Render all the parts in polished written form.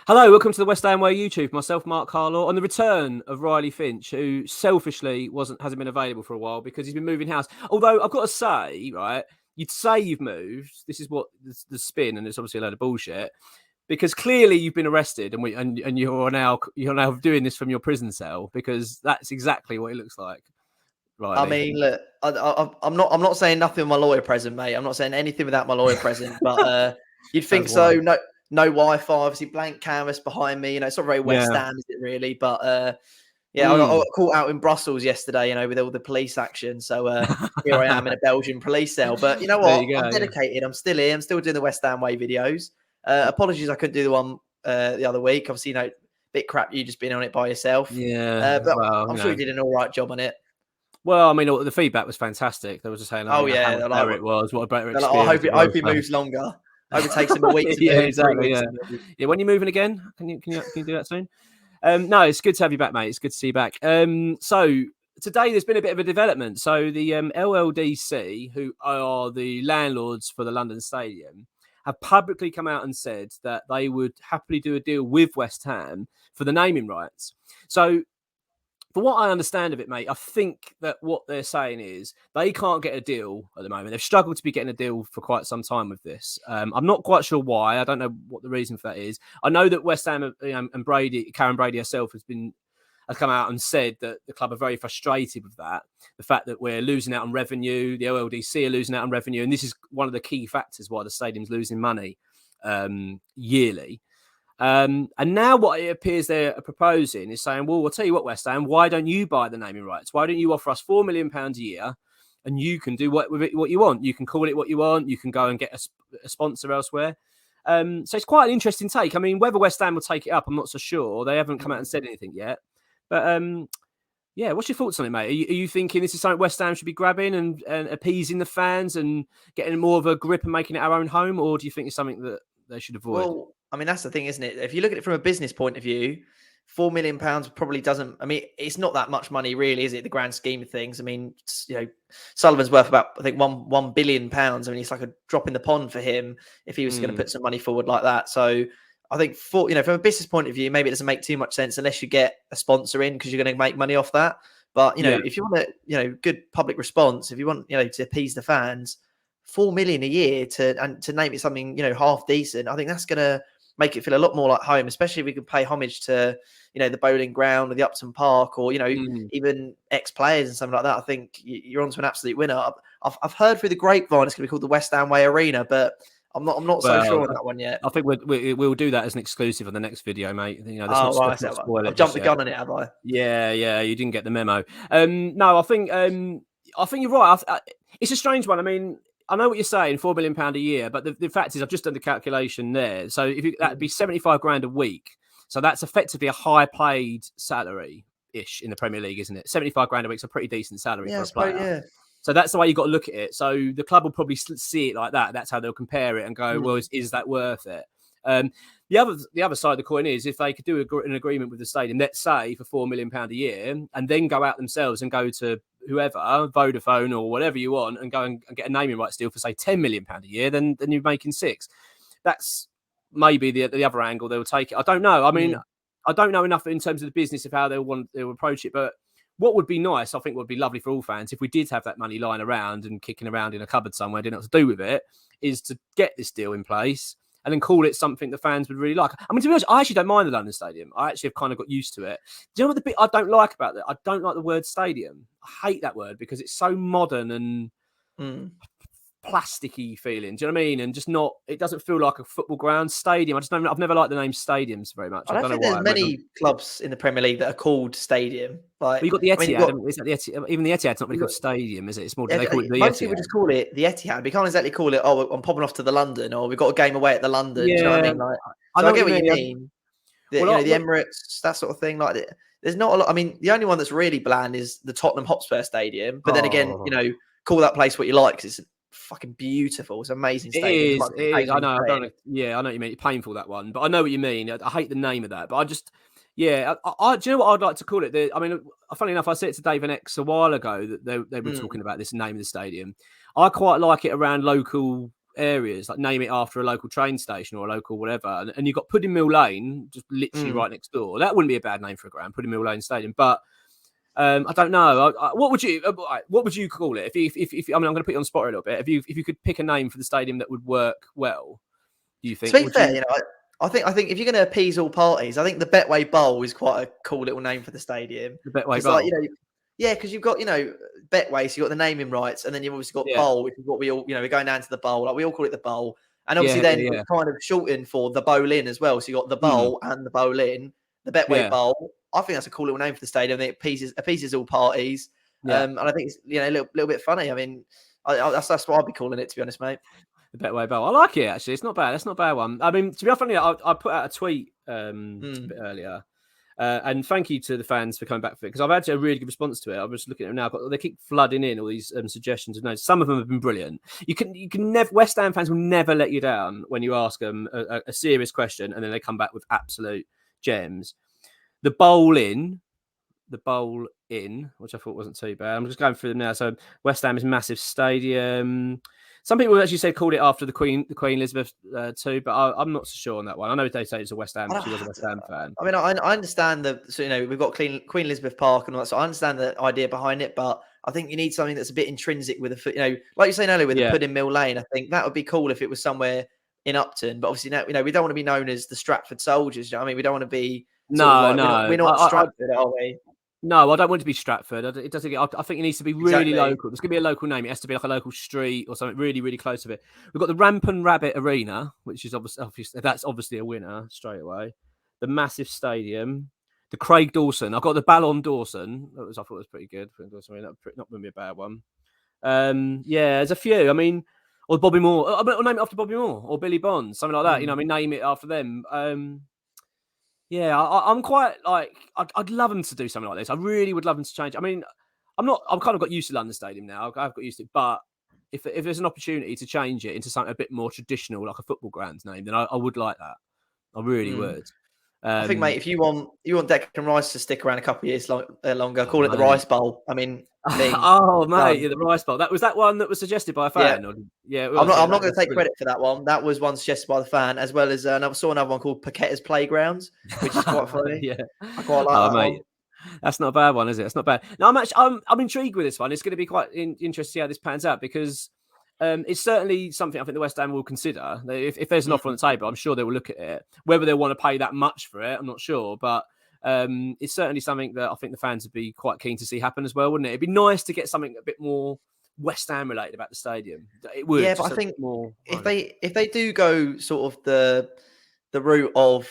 Hello, welcome to the West Ham Way YouTube. Myself, Mark Carlaw, on the return of Riley Finch, who selfishly hasn't been available for a while because he's been moving house. Although I've got to say, right, you'd say you've moved. This is what the spin, and it's obviously a load of bullshit. Because clearly you've been arrested, and you're now doing this from your prison cell, because that's exactly what it looks like. Riley. I mean, look, I'm not saying nothing with my lawyer present, mate. I'm not saying anything without my lawyer present. But you'd think so. No Wi-Fi, obviously blank canvas behind me. It's not very West Ham, is it really? But I got caught out in Brussels yesterday, with all the police action. So here I am in a Belgian police cell. But you know what? I'm dedicated. I'm still here. I'm still doing the West Ham Way videos. Apologies, I couldn't do the one the other week. Obviously, bit crap you just being on it by yourself. Yeah. But I'm sure you did an all right job on it. Well, I mean, the feedback was fantastic. They were just saying, how better it was, what a better experience. I hope he moves longer. I hope it takes him a week to move. Exactly. Yeah. When you're moving again, can you do that soon? No, it's good to have you back, mate. It's good to see you back. So today there's been a bit of a development. So the LLDC, who are the landlords for the London Stadium, have publicly come out and said that they would happily do a deal with West Ham for the naming rights. So, for what I understand of it, mate, I think that what they're saying is they can't get a deal at the moment. They've struggled to be getting a deal for quite some time with this. I'm not quite sure why. I don't know what the reason for that is. I know that West Ham and Karen Brady herself has come out and said that the club are very frustrated with that. The fact that we're losing out on revenue, the LLDC are losing out on revenue, and this is one of the key factors why the stadium's losing money yearly. And now what it appears they're proposing is saying, well, we'll tell you what, West Ham, why don't you buy the naming rights? Why don't you offer us £4 million a year and you can do what you want? You can call it what you want. You can go and get a sponsor elsewhere. So it's quite an interesting take. I mean, whether West Ham will take it up, I'm not so sure. They haven't come out and said anything yet. But yeah, what's your thoughts on it, mate? Are you thinking this is something West Ham should be grabbing and appeasing the fans and getting more of a grip and making it our own home? Or do you think it's something that they should avoid? Well, I mean, that's the thing, isn't it? If you look at it from a business point of view, £4 million probably doesn't. I mean, it's not that much money, really, is it? The grand scheme of things. I mean, Sullivan's worth about, I think, £1 billion. I mean, it's like a drop in the pond for him if he was going to put some money forward like that. So I think from a business point of view, maybe it doesn't make too much sense unless you get a sponsor in because you're going to make money off that. But if you want good public response, if you want to appease the fans, £4 million a year to name it something half decent, I think that's going to make it feel a lot more like home, especially if we can pay homage to, the Bowling Ground or the Upton Park or, even ex-players and something like that. I think you're onto an absolute winner. I've heard through the grapevine it's going to be called the West Ham Way Arena, but I'm not so sure on that one yet. I think we'll do that as an exclusive on the next video, mate. I've jumped the gun on it, have I? Yeah, you didn't get the memo. No, I think you're right. It's a strange one. I mean, I know what you're saying, £4 million a year, but the fact is, I've just done the calculation there. So that'd be 75 grand a week. So that's effectively a high paid salary ish in the Premier League, isn't it? 75 grand a week's a pretty decent salary for a player. Yeah. So that's the way you've got to look at it. So the club will probably see it like that. That's how they'll compare it and go, well, is that worth it? The other side of the coin is if they could do an agreement with the stadium, let's say for £4 million a year, and then go out themselves and go to whoever, Vodafone or whatever you want, and go and get a naming rights deal for say £10 million a year, then you're making £6 million. That's maybe the other angle they'll take it. I don't know. I mean, I don't know enough in terms of the business of how they'll approach it, but what would be nice, I think would be lovely for all fans, if we did have that money lying around and kicking around in a cupboard somewhere, didn't know what to do with it, is to get this deal in place and then call it something the fans would really like. I mean, to be honest, I actually don't mind the London Stadium. I actually have kind of got used to it. Do you know what the bit I don't like about that? I don't like the word stadium. I hate that word because it's so modern and plasticky feeling. Do you know what I mean? And just it doesn't feel like a football ground. Stadium. I've never liked the name stadiums very much. I don't know why. There's many clubs in the Premier League that are called stadium. Like, you've got the Etihad. Is that the Etihad? Even the Etihad's not really called stadium, is it? It's more. They call it the Etihad. Most people just call it the Etihad. We can't exactly call it. Oh, I'm popping off to the London, or we've got a game away at the London. Yeah. Do you know what I mean? Like, I get what you mean. The Emirates, that sort of thing. Like, there's not a lot. I mean, the only one that's really bland is the Tottenham Hotspur Stadium. But then again, call that place what you like because it's fucking beautiful. It's amazing stadium. It is. I know. I know what you mean. It's painful, that one. But I know what you mean. I hate the name of that. But I just... Yeah, do you know what I'd like to call it? I mean, funny enough, I said it to Dave and X a while ago that they were talking about this name of the stadium. I quite like it around local areas, like name it after a local train station or a local whatever, and you've got Pudding Mill Lane just literally right next door. That wouldn't be a bad name for a ground, Pudding Mill Lane Stadium. But I don't know. What would you call it? If I mean, I'm going to put you on the spot a little bit. If you could pick a name for the stadium that would work well, do you think? To be fair, I think if you're going to appease all parties, I think the Betway Bowl is quite a cool little name for the stadium. The Betway Bowl, like, yeah, because you've got Betway, so you've got the naming rights, and then you've obviously got Bowl, which is what we all we're going down to the Bowl. Like we all call it the Bowl, and obviously it's kind of shortened for the Bowl-in as well. So you got the Bowl and the Bowl-in, the Betway Bowl. I think that's a cool little name for the stadium. It appeases all parties, and I think it's a little bit funny. I mean, that's what I'd be calling it, to be honest, mate. The Betway Bowl. I like it, actually. It's not bad. That's not a bad one. I mean, to be honest, I put out a tweet a bit earlier. And thank you to the fans for coming back for it, because I've had a really good response to it. I'm just looking at it now. They keep flooding in all these suggestions of notes. Some of them have been brilliant. You can never, West Ham fans will never let you down when you ask them a serious question and then they come back with absolute gems. The bowl in, which I thought wasn't too bad. I'm just going through them now. So West Ham is massive stadium. Some people actually called it after the Queen Elizabeth too, but I'm not so sure on that one. I know they say it's a West Ham. She was a West Ham fan. I mean, I understand we've got Queen Elizabeth Park and all that, so I understand the idea behind it. But I think you need something that's a bit intrinsic with like you were saying earlier with the Pudding Mill Lane. I think that would be cool if it was somewhere in Upton. But obviously now we don't want to be known as the Stratford Soldiers. You know what I mean, we don't want to be. We're not Stratford, are we? No, I don't want it to be Stratford. It doesn't get. I think it needs to be really local. There's going to be a local name. It has to be like a local street or something really, really close to it. We've got the Rampant Rabbit Arena, which is obviously a winner straight away. The massive stadium, the Craig Dawson. I've got the Ballon Dawson. I thought it was pretty good. That not going to be a bad one. There's a few. I mean, or Bobby Moore. I'll name it after Bobby Moore or Billy Bonds, something like that. Name it after them. Yeah, I'm quite like I'd love them to do something like this. I really would love them to change. I mean, I've kind of got used to London Stadium now. I've got used to it, but if there's an opportunity to change it into something a bit more traditional, like a football ground's name, then I would like that. I really would. I think, mate, if you want Declan Rice to stick around a couple of years longer, call it the Rice Bowl. I mean, the Rice Bowl. That was that one that was suggested by a fan. Yeah, I'm not going to take credit for that one. That was one suggested by the fan, as well as I saw another one called Paquetta's Playgrounds, which is quite funny. Yeah, I quite like that mate. one. That's not a bad one, is it? It's not bad. No, I'm intrigued with this one. It's going to be quite interesting to see how this pans out, because it's certainly something I think the West Ham will consider. If there's an offer on the table, I'm sure they will look at it. Whether they want to pay that much for it, I'm not sure. But it's certainly something that I think the fans would be quite keen to see happen as well, wouldn't it? It'd be nice to get something a bit more West Ham related about the stadium. It would. Yeah, but I think if they do go sort of the route of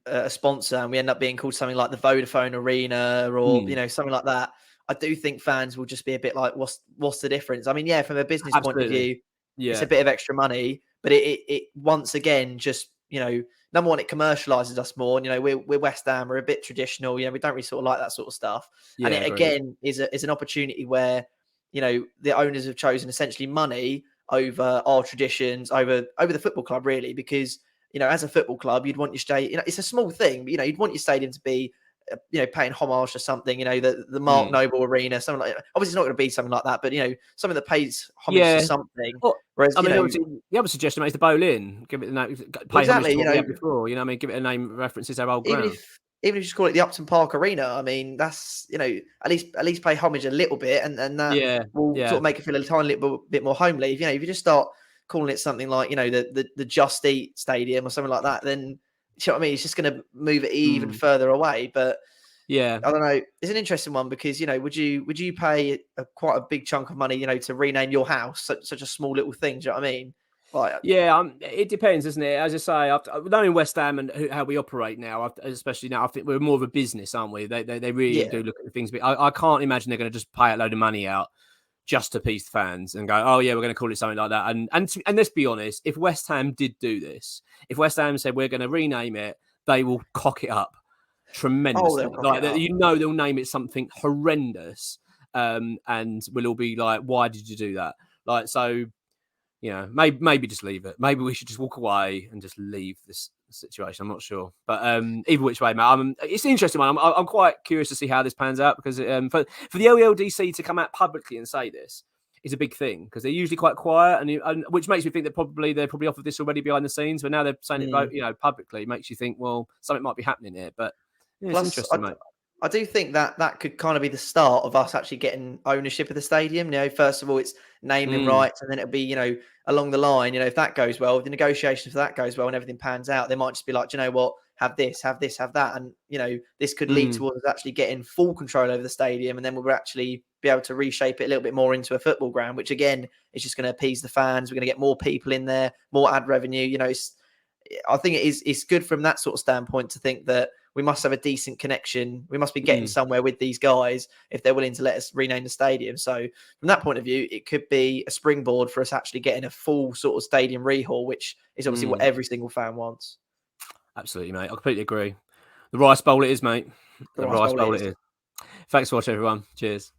a sponsor, and we end up being called something like the Vodafone Arena or something like that, I do think fans will just be a bit like, what's the difference? I mean, yeah, from a business point of view, it's a bit of extra money, but it once again just number one, it commercializes us more. We're West Ham, we're a bit traditional. We don't really sort of like that sort of stuff, and it again is an opportunity where the owners have chosen essentially money over our traditions, over the football club, really, because as a football club, you'd want your stadium. It's a small thing, but you'd want your stadium to be paying homage to something, the Mark Noble Arena, something like that. Obviously, it's not going to be something like that, but something that pays homage to something. Whereas, the other suggestion is the Bowl-in. Give it the name. Pay homage to what we had before. I mean, give it a name references our old ground. Even if you just call it the Upton Park Arena, I mean, that's at least pay homage a little bit, and that will sort of make it feel a tiny little bit more homely. If you just start calling it something like the Just Eat Stadium or something like that, then you know what I mean? It's just going to move it even further away. But I don't know. It's an interesting one because would you pay quite a big chunk of money to rename your house, such a small little thing? Do you know what I mean? Like, it depends, doesn't it? As I say, knowing West Ham and how we operate now, especially now, I think we're more of a business, aren't we? They really do look at the things. But I can't imagine they're going to just pay a load of money out just to appease fans and go, oh yeah, we're going to call it something like that. And let's be honest, if West Ham did do this, if West Ham said we're going to rename it, they will cock it up tremendously. They'll name it something horrendous, and we'll all be like, why did you do that? Like, so. Maybe just leave it. Maybe we should just walk away and just leave this situation. I'm not sure, but either which way, mate, it's an interesting one. I'm quite curious to see how this pans out because for the LLDC to come out publicly and say this, is a big thing because they're usually quite quiet, and which makes me think that they're probably offered this already behind the scenes, but now they're saying it, publicly. It makes you think, well, something might be happening here. But yeah, it's Plus, interesting, mate. I do think that could kind of be the start of us actually getting ownership of the stadium. First of all, it's naming rights, and then it'll be, along the line, if that goes well, if the negotiations for that goes well and everything pans out, they might just be like, do you know what, have this, have this, have that. And, this could lead towards us actually getting full control over the stadium. And then we'll actually be able to reshape it a little bit more into a football ground, which again, is just going to appease the fans. We're going to get more people in there, more ad revenue. I think it's good from that sort of standpoint to think that we must have a decent connection. We must be getting somewhere with these guys if they're willing to let us rename the stadium. So from that point of view, it could be a springboard for us actually getting a full sort of stadium rehaul, which is obviously what every single fan wants. Absolutely, mate. I completely agree. The Rice Bowl it is, mate. The Rice Bowl it is. Thanks for watching, everyone. Cheers.